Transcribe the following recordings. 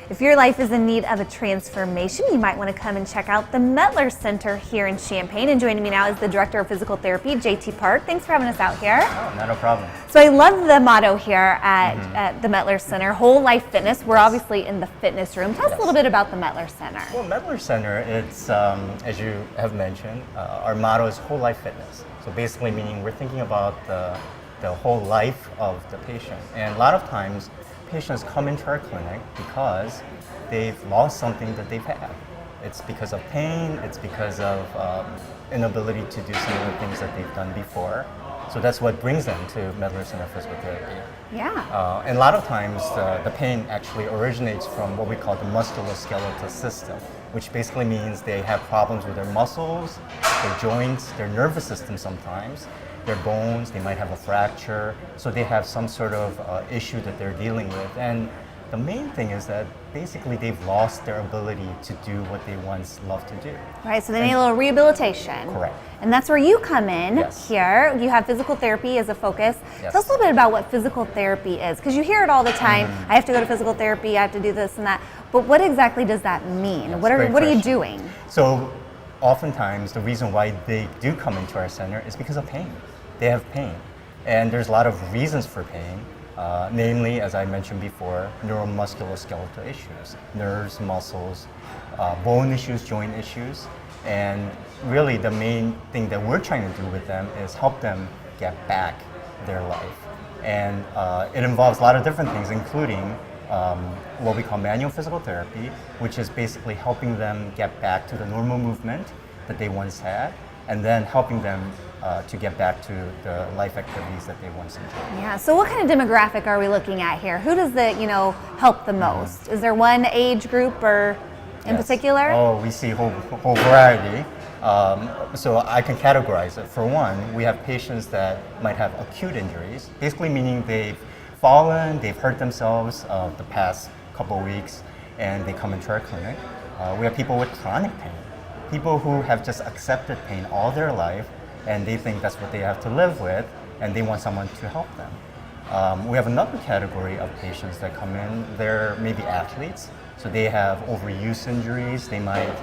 If your life is in need of a transformation, you might want to come and check out the Mettler Center here in Champaign. And joining me now is the Director of Physical Therapy, JT Park. Thanks for having us out here. Oh, not a problem. So I love the motto here at the Mettler Center, Whole Life Fitness. We're obviously in the fitness room. Tell us a little bit about the Mettler Center. Well, Mettler Center, it's, as you have mentioned, our motto is Whole Life Fitness. So basically meaning we're thinking about the whole life of the patient. And a lot of times, patients come into our clinic because they've lost something that they've had. It's because of pain, it's because of inability to do some of the things that they've done before. So that's what brings them to Mettler Center Physical Therapy. Yeah. And a lot of times the pain actually originates from what we call the musculoskeletal system, which basically means they have problems with their muscles, their joints, their nervous system sometimes, their bones, they might have a fracture, so they have some sort of issue that they're dealing with. And the main thing is that basically they've lost their ability to do what they once loved to do. Right, so they need a little rehabilitation. Correct. And that's where you come in. Yes. Here. You have physical therapy as a focus. Yes. Tell us a little bit about what physical therapy is, because you hear it all the time. I have to go to physical therapy, I have to do this and that. But what exactly does that mean? Yes, what are you doing? So oftentimes the reason why they do come into our center is because of pain. They have pain. And there's a lot of reasons for pain. Namely, as I mentioned before, neuromusculoskeletal issues, nerves, muscles, bone issues, joint issues, and really the main thing that we're trying to do with them is help them get back their life. And it involves a lot of different things, including what we call manual physical therapy, which is basically helping them get back to the normal movement that they once had, and then helping them to get back to the life activities that they once enjoyed. Yeah, so what kind of demographic are we looking at here? Who does it, help the most? Is there one age group or in particular? Oh, we see whole variety. So I can categorize it. For one, we have patients that might have acute injuries, basically meaning they've fallen, they've hurt themselves the past couple of weeks, and they come into our clinic. We have people with chronic pain, people who have just accepted pain all their life, and they think that's what they have to live with, and they want someone to help them. We have another category of patients that come in. They're maybe athletes, so they have overuse injuries. They might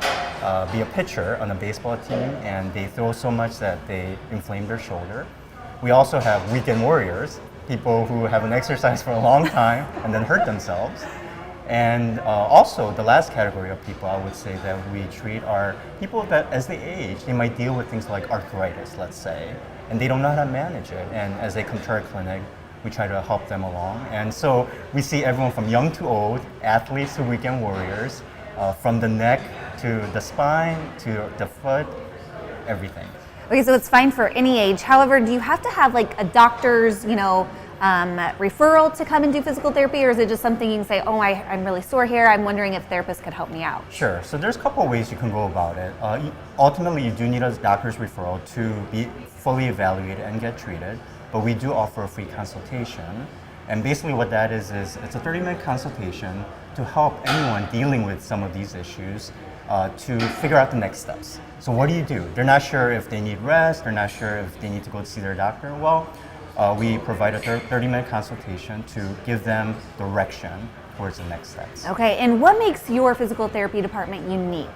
be a pitcher on a baseball team, and they throw so much that they inflame their shoulder. We also have weekend warriors, people who haven't exercised for a long time and then hurt themselves. And also, the last category of people I would say that we treat are people that as they age, they might deal with things like arthritis, let's say, and they don't know how to manage it. And as they come to our clinic, we try to help them along. And so we see everyone from young to old, athletes to weekend warriors, from the neck to the spine to the foot, everything. Okay, so it's fine for any age. However, do you have to have like a doctor's, referral to come and do physical therapy, or is it just something you can say, oh, I'm really sore here, I'm wondering if therapists could help me out? Sure, so there's a couple of ways you can go about it. Ultimately, you do need a doctor's referral to be fully evaluated and get treated, but we do offer a free consultation. And basically what that is it's a 30-minute consultation to help anyone dealing with some of these issues to figure out the next steps. So what do? They're not sure if they need rest, they're not sure if they need to go to see their doctor. Well, we provide a 30-minute consultation to give them direction towards the next steps. Okay, and what makes your physical therapy department unique?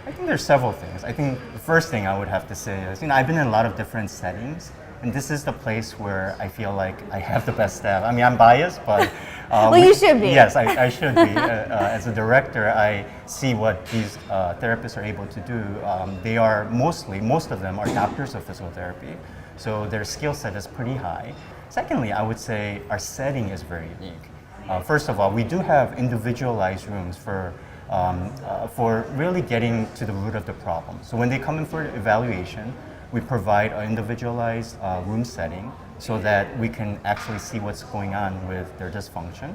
I think there's several things. I think the first thing I would have to say is, I've been in a lot of different settings, and this is the place where I feel like I have the best staff. I mean, I'm biased, but... well, you should be. Yes, I should be. As a director, I see what these therapists are able to do. They are most of them are doctors of physical therapy, so their skill set is pretty high. Secondly, I would say our setting is very unique. First of all, we do have individualized rooms for really getting to the root of the problem. So when they come in for evaluation, we provide an individualized room setting so that we can actually see what's going on with their dysfunction.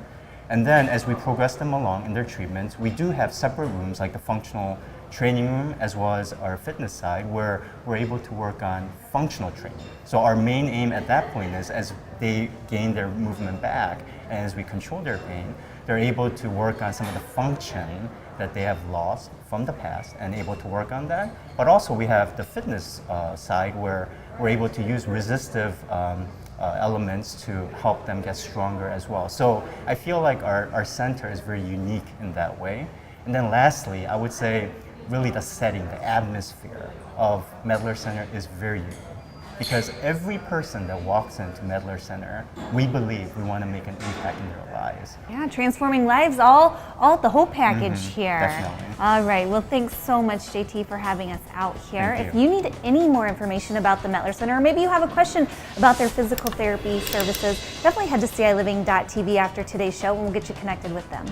And then as we progress them along in their treatments, we do have separate rooms like the functional training room as well as our fitness side where we're able to work on functional training. So our main aim at that point is as they gain their movement back and as we control their pain, they're able to work on some of the function that they have lost from the past and able to work on that. But also we have the fitness side where we're able to use resistive elements to help them get stronger as well. So I feel like our center is very unique in that way. And then lastly, I would say really the setting, the atmosphere of Mettler Center is very unique. Because every person that walks into Mettler Center, we believe we want to make an impact in their lives. Yeah, transforming lives, all the whole package here. Definitely. All right, well, thanks so much, JT, for having us out here. Thank If you. you need any more information about the Mettler Center, or maybe you have a question about their physical therapy services, definitely head to CILiving.tv after today's show and we'll get you connected with them.